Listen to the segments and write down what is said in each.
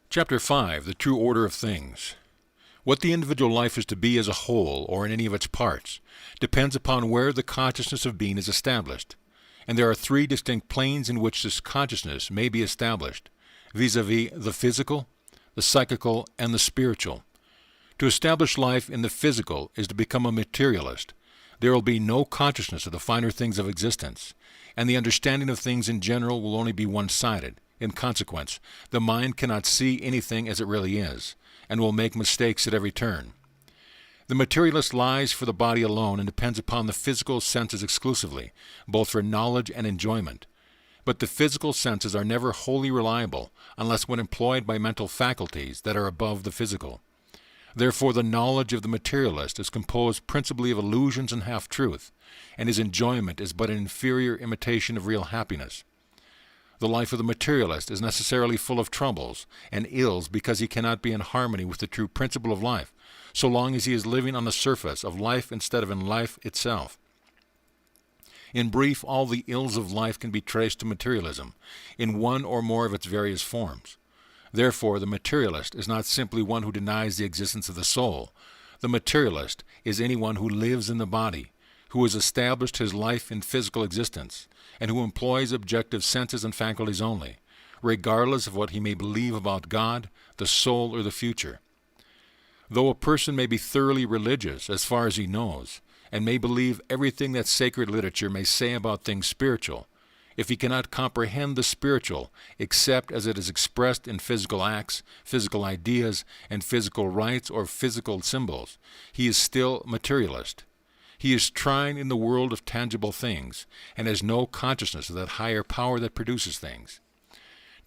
Chapter 5. The True Order of Things. What the individual life is to be as a whole, or in any of its parts, depends upon where the consciousness of being is established. And there are three distinct planes in which this consciousness may be established, vis-a-vis the physical, the psychical, and the spiritual. To establish life in the physical is to become a materialist. There will be no consciousness of the finer things of existence, and the understanding of things in general will only be one-sided. In consequence, the mind cannot see anything as it really is, and will make mistakes at every turn. The materialist lies for the body alone and depends upon the physical senses exclusively, both for knowledge and enjoyment. But the physical senses are never wholly reliable unless when employed by mental faculties that are above the physical. Therefore, the knowledge of the materialist is composed principally of illusions and half-truth, and his enjoyment is but an inferior imitation of real happiness. The life of the materialist is necessarily full of troubles and ills because he cannot be in harmony with the true principle of life, so long as he is living on the surface of life instead of in life itself. In brief, all the ills of life can be traced to materialism, in one or more of its various forms. Therefore, the materialist is not simply one who denies the existence of the soul. The materialist is anyone who lives in the body, who has established his life in physical existence, and who employs objective senses and faculties only, regardless of what he may believe about God, the soul, or the future. Though a person may be thoroughly religious as far as he knows, and may believe everything that sacred literature may say about things spiritual, if he cannot comprehend the spiritual except as it is expressed in physical acts, physical ideas, and physical rites or physical symbols, he is still materialist. He is trying in the world of tangible things, and has no consciousness of that higher power that produces things.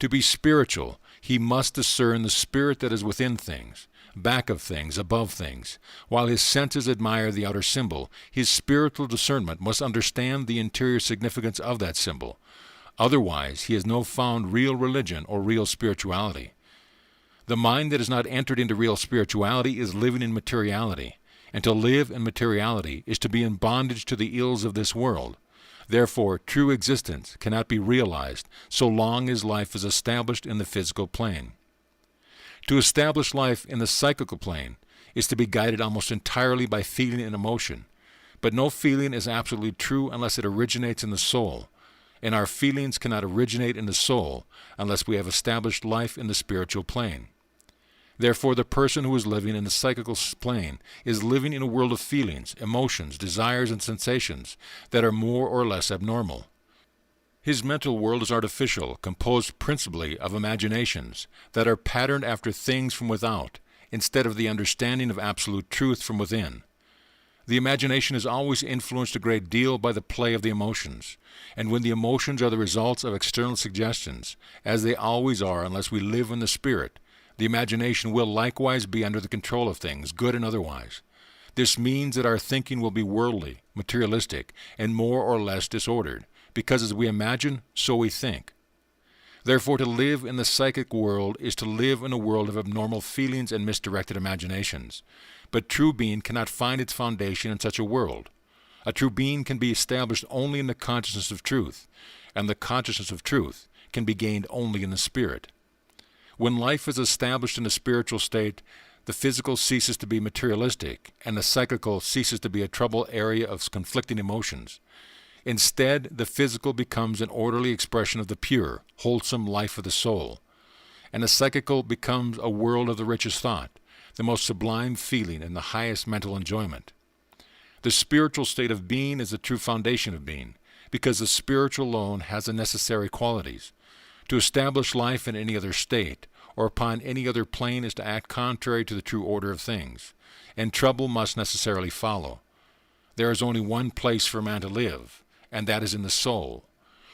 To be spiritual, he must discern the spirit that is within things, back of things, above things. While his senses admire the outer symbol, his spiritual discernment must understand the interior significance of that symbol. Otherwise, he has no found real religion or real spirituality. The mind that has not entered into real spirituality is living in materiality. And to live in materiality is to be in bondage to the ills of this world. Therefore, true existence cannot be realized so long as life is established in the physical plane. To establish life in the psychical plane is to be guided almost entirely by feeling and emotion. But no feeling is absolutely true unless it originates in the soul, and our feelings cannot originate in the soul unless we have established life in the spiritual plane. Therefore, the person who is living in the psychical plane is living in a world of feelings, emotions, desires, and sensations that are more or less abnormal. His mental world is artificial, composed principally of imaginations that are patterned after things from without, instead of the understanding of absolute truth from within. The imagination is always influenced a great deal by the play of the emotions, and when the emotions are the results of external suggestions, as they always are unless we live in the spirit, the imagination will likewise be under the control of things, good and otherwise. This means that our thinking will be worldly, materialistic, and more or less disordered, because as we imagine, so we think. Therefore, to live in the psychic world is to live in a world of abnormal feelings and misdirected imaginations. But true being cannot find its foundation in such a world. A true being can be established only in the consciousness of truth, and the consciousness of truth can be gained only in the spirit. When life is established in a spiritual state, the physical ceases to be materialistic, and the psychical ceases to be a troubled area of conflicting emotions. Instead, the physical becomes an orderly expression of the pure, wholesome life of the soul, and the psychical becomes a world of the richest thought, the most sublime feeling, and the highest mental enjoyment. The spiritual state of being is the true foundation of being, because the spiritual alone has the necessary qualities. To establish life in any other state, or upon any other plane, is to act contrary to the true order of things, and trouble must necessarily follow. There is only one place for man to live, and that is in the soul.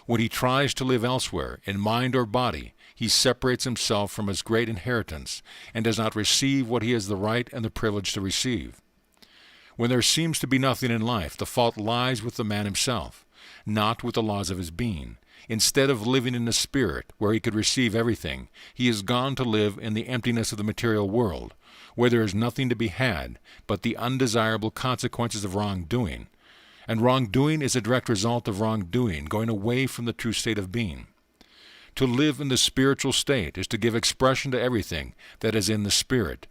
When he tries to live elsewhere, in mind or body, he separates himself from his great inheritance, and does not receive what he has the right and the privilege to receive. When there seems to be nothing in life, the fault lies with the man himself, not with the laws of his being. Instead of living in the spirit, where he could receive everything, he has gone to live in the emptiness of the material world, where there is nothing to be had but the undesirable consequences of wrongdoing. And wrongdoing is a direct result of wrongdoing, going away from the true state of being. To live in the spiritual state is to give expression to everything that is in the Spirit,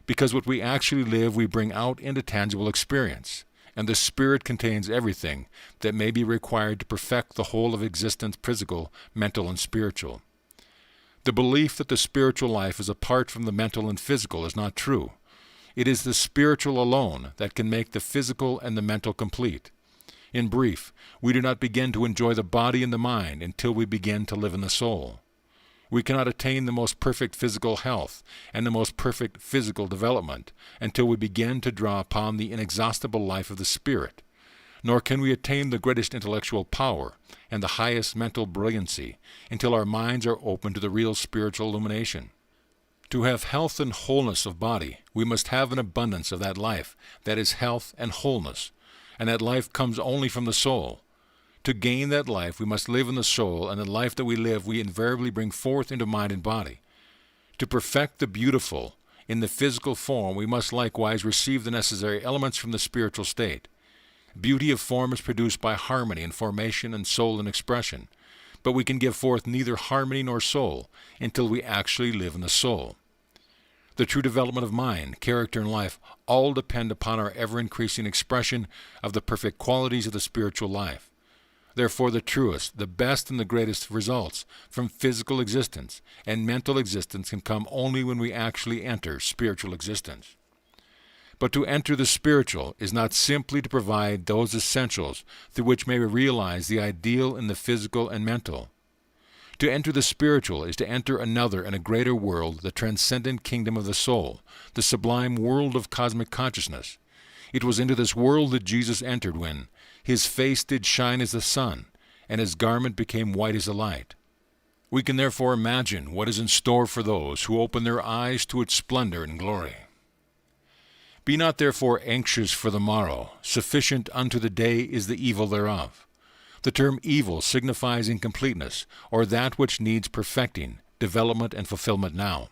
because what we actually live we bring out into tangible experience, and the Spirit contains everything that may be required to perfect the whole of existence, physical, mental, and spiritual. The belief that the spiritual life is apart from the mental and physical is not true. It is the spiritual alone that can make the physical and the mental complete. In brief, we do not begin to enjoy the body and the mind until we begin to live in the soul. We cannot attain the most perfect physical health and the most perfect physical development until we begin to draw upon the inexhaustible life of the Spirit, nor can we attain the greatest intellectual power and the highest mental brilliancy until our minds are open to the real spiritual illumination. To have health and wholeness of body, we must have an abundance of that life that is health and wholeness, and that life comes only from the soul. To gain that life, we must live in the soul, and the life that we live we invariably bring forth into mind and body. To perfect the beautiful in the physical form, we must likewise receive the necessary elements from the spiritual state. Beauty of form is produced by harmony and formation and soul and expression, but we can give forth neither harmony nor soul until we actually live in the soul. The true development of mind, character, and life all depend upon our ever-increasing expression of the perfect qualities of the spiritual life. Therefore, the truest, the best, and the greatest results from physical existence and mental existence can come only when we actually enter spiritual existence. But to enter the spiritual is not simply to provide those essentials through which may we realize the ideal in the physical and mental. To enter the spiritual is to enter another and a greater world, the transcendent kingdom of the soul, the sublime world of cosmic consciousness. It was into this world that Jesus entered when his face did shine as the sun, and his garment became white as the light. We can therefore imagine what is in store for those who open their eyes to its splendor and glory. Be not therefore anxious for the morrow. Sufficient unto the day is the evil thereof. The term evil signifies incompleteness, or that which needs perfecting, development, and fulfillment now.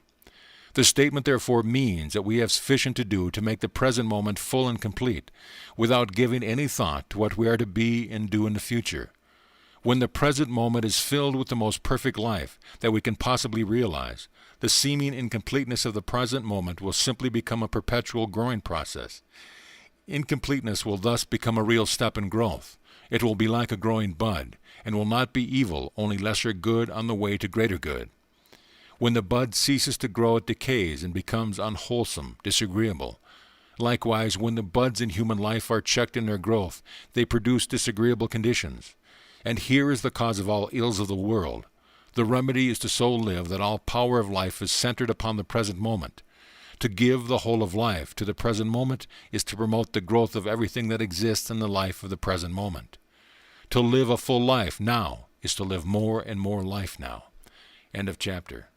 The statement therefore means that we have sufficient to do to make the present moment full and complete, without giving any thought to what we are to be and do in the future. When the present moment is filled with the most perfect life that we can possibly realize, the seeming incompleteness of the present moment will simply become a perpetual growing process. Incompleteness will thus become a real step in growth. It will be like a growing bud, and will not be evil, only lesser good on the way to greater good. When the bud ceases to grow, it decays and becomes unwholesome, disagreeable. Likewise, when the buds in human life are checked in their growth, they produce disagreeable conditions. And here is the cause of all ills of the world. The remedy is to so live that all power of life is centered upon the present moment. To give the whole of life to the present moment is to promote the growth of everything that exists in the life of the present moment. To live a full life now is to live more and more life now. End of chapter.